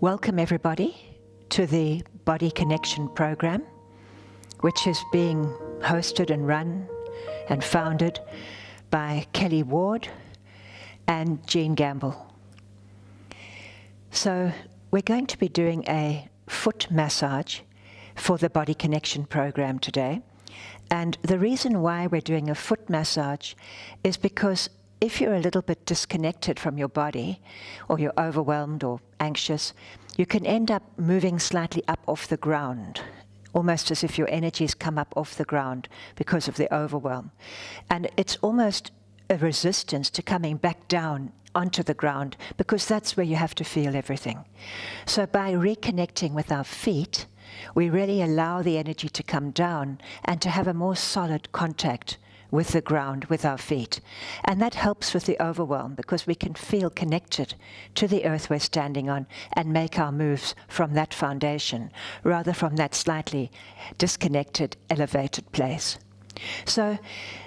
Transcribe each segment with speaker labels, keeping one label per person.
Speaker 1: Welcome everybody to the Body Connection program, which is being hosted and run and founded by Kelly Ward and Jean Gamble. So we're going to be doing a foot massage for the Body Connection program today. And the reason why we're doing a foot massage is because if you're a little bit disconnected from your body, or you're overwhelmed or anxious, you can end up moving slightly up off the ground, almost as if your energies come up off the ground because of the overwhelm. And it's almost a resistance to coming back down onto the ground, because that's where you have to feel everything. So by reconnecting with our feet, we really allow the energy to come down and to have a more solid contact with the ground, with our feet. And that helps with the overwhelm, because we can feel connected to the earth we're standing on and make our moves from that foundation, rather from that slightly disconnected, elevated place. So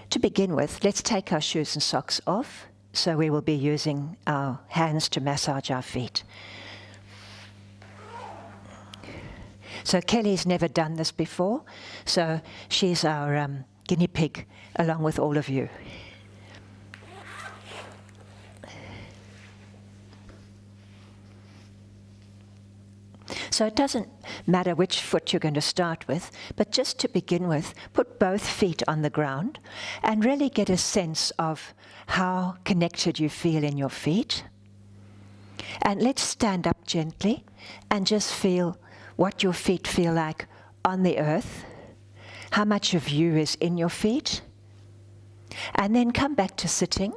Speaker 1: to begin with, let's take our shoes and socks off. So we will be using our hands to massage our feet. So Kelly's never done this before, so she's our guinea pig along with all of you. So it doesn't matter which foot you're going to start with, but just to begin with, put both feet on the ground and really get a sense of how connected you feel in your feet. And let's stand up gently and just feel what your feet feel like on the earth, how much of you is in your feet, and then come back to sitting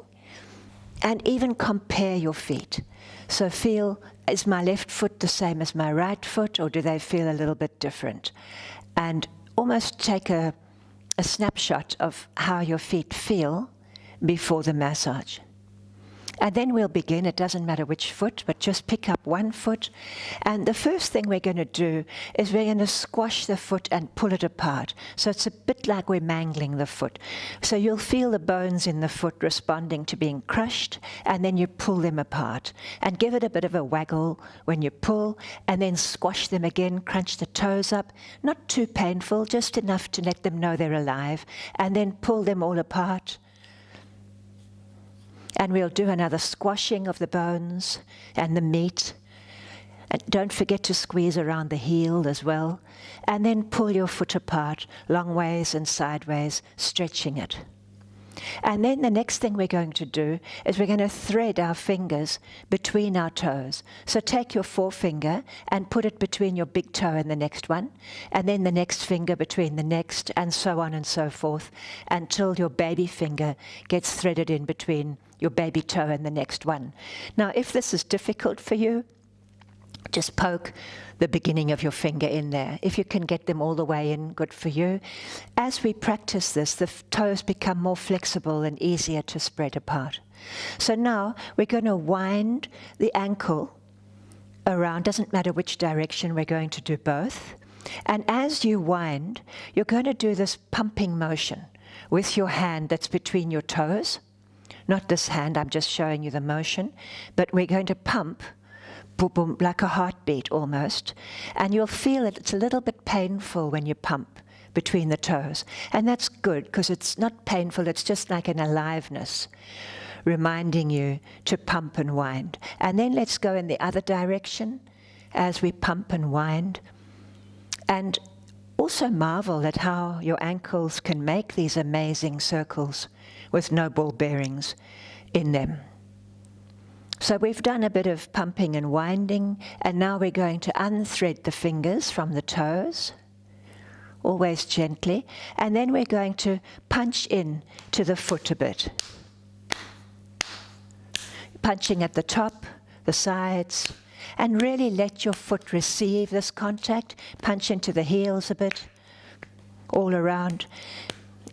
Speaker 1: and even compare your feet. So feel, is my left foot the same as my right foot, or do they feel a little bit different? And almost take a snapshot of how your feet feel before the massage. And then we'll begin. It doesn't matter which foot, but just pick up one foot. And the first thing we're going to do is we're going to squash the foot and pull it apart. So it's a bit like we're mangling the foot. So you'll feel the bones in the foot responding to being crushed, and then you pull them apart. And give it a bit of a waggle when you pull, and then squash them again, crunch the toes up. Not too painful, just enough to let them know they're alive. And then pull them all apart. And we'll do another squashing of the bones and the meat. And don't forget to squeeze around the heel as well. And then pull your foot apart, long ways and sideways, stretching it. And then the next thing we're going to do is we're going to thread our fingers between our toes. So take your forefinger and put it between your big toe and the next one, and then the next finger between the next, and so on and so forth, until your baby finger gets threaded in between your baby toe and the next one. Now, if this is difficult for you, just poke the beginning of your finger in there. If you can get them all the way in, good for you. As we practice this, the toes become more flexible and easier to spread apart. So now we're going to wind the ankle around. Doesn't matter which direction, we're going to do both. And as you wind, you're going to do this pumping motion with your hand that's between your toes. Not this hand, I'm just showing you the motion, but we're going to pump, boom, boom, like a heartbeat almost, and you'll feel it. It's a little bit painful when you pump between the toes, and that's good because it's not painful, it's just like an aliveness, reminding you to pump and wind. And then let's go in the other direction as we pump and wind, and also marvel at how your ankles can make these amazing circles with no ball bearings in them. So we've done a bit of pumping and winding, and now we're going to unthread the fingers from the toes, always gently, and then we're going to punch in to the foot a bit. Punching at the top, the sides, and really let your foot receive this contact. Punch into the heels a bit, all around.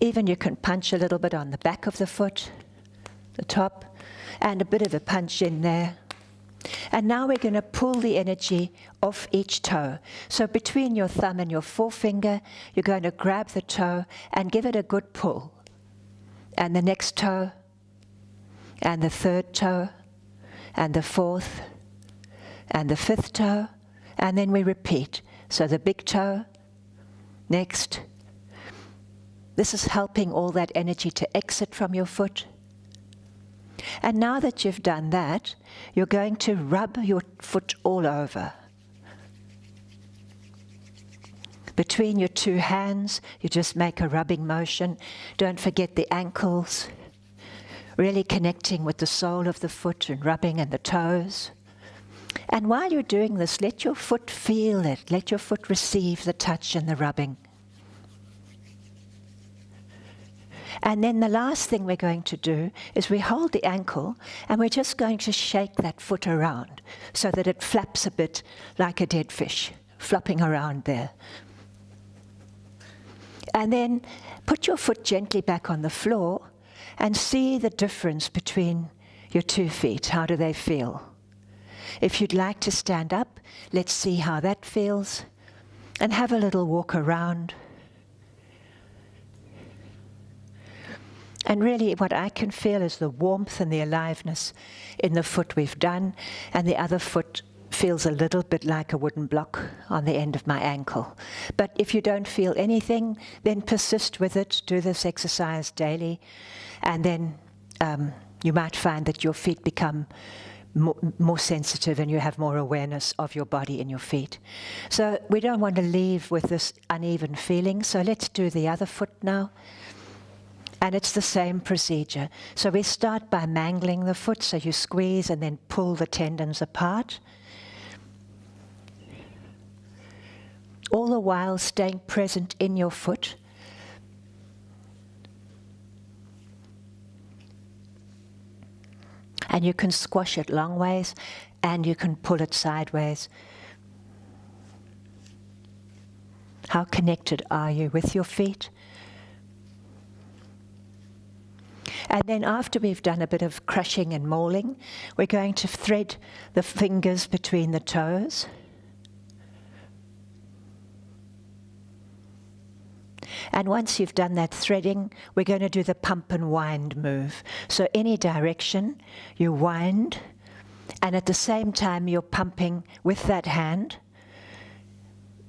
Speaker 1: Even you can punch a little bit on the back of the foot, the top, and a bit of a punch in there. And now we're going to pull the energy off each toe. So between your thumb and your forefinger, you're going to grab the toe and give it a good pull. And the next toe, and the third toe, and the fourth, and the fifth toe, and then we repeat. So the big toe, next. This is helping all that energy to exit from your foot. And now that you've done that, you're going to rub your foot all over. Between your two hands, you just make a rubbing motion. Don't forget the ankles. Really connecting with the sole of the foot and rubbing and the toes. And while you're doing this, let your foot feel it. Let your foot receive the touch and the rubbing. And then the last thing we're going to do is we hold the ankle and we're just going to shake that foot around so that it flaps a bit like a dead fish, flopping around there. And then put your foot gently back on the floor and see the difference between your 2 feet. How do they feel? If you'd like to stand up, let's see how that feels. And have a little walk around. And really what I can feel is the warmth and the aliveness in the foot we've done, and the other foot feels a little bit like a wooden block on the end of my ankle. But if you don't feel anything, then persist with it, do this exercise daily, and then you might find that your feet become more sensitive and you have more awareness of your body in your feet. So we don't want to leave with this uneven feeling, so let's do the other foot now. And it's the same procedure. So we start by mangling the foot, so you squeeze and then pull the tendons apart. All the while staying present in your foot. And you can squash it long ways, and you can pull it sideways. How connected are you with your feet? And then after we've done a bit of crushing and mauling, we're going to thread the fingers between the toes. And once you've done that threading, we're going to do the pump and wind move. So any direction, you wind, and at the same time you're pumping with that hand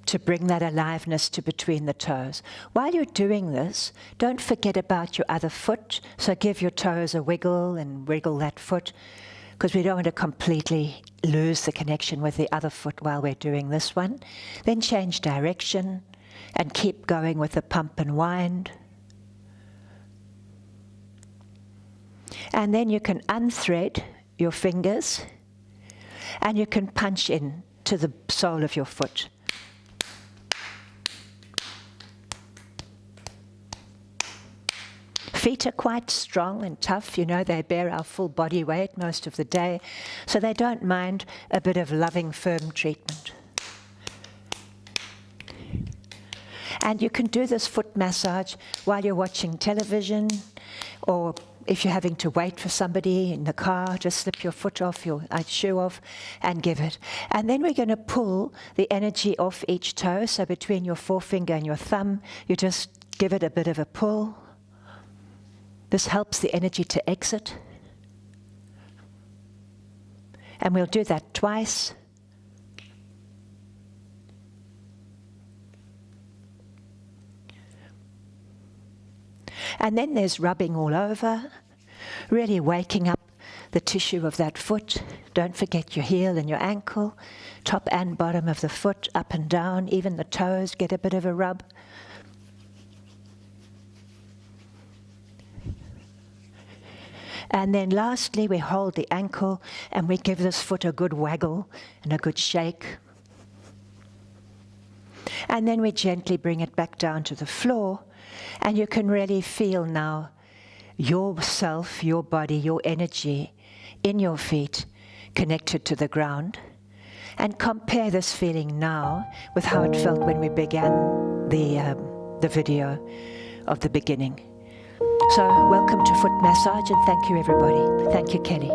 Speaker 1: to bring that aliveness to between the toes. While you're doing this, don't forget about your other foot. So give your toes a wiggle and wiggle that foot, because we don't want to completely lose the connection with the other foot while we're doing this one. Then change direction and keep going with the pump and wind. And then you can unthread your fingers and you can punch in to the sole of your foot. Feet are quite strong and tough, you know, they bear our full body weight most of the day, so they don't mind a bit of loving, firm treatment. And you can do this foot massage while you're watching television, or if you're having to wait for somebody in the car, just slip your foot off, your shoe off, and give it. And then we're going to pull the energy off each toe, so between your forefinger and your thumb, you just give it a bit of a pull. This helps the energy to exit. And we'll do that twice. And then there's rubbing all over, really waking up the tissue of that foot. Don't forget your heel and your ankle, top and bottom of the foot, up and down, even the toes get a bit of a rub. And then lastly, we hold the ankle and we give this foot a good waggle and a good shake. And then we gently bring it back down to the floor, and you can really feel now yourself, your body, your energy in your feet connected to the ground. And compare this feeling now with how it felt when we began the video of the beginning. So welcome to Foot Massage, and thank you everybody. Thank you, Kelly.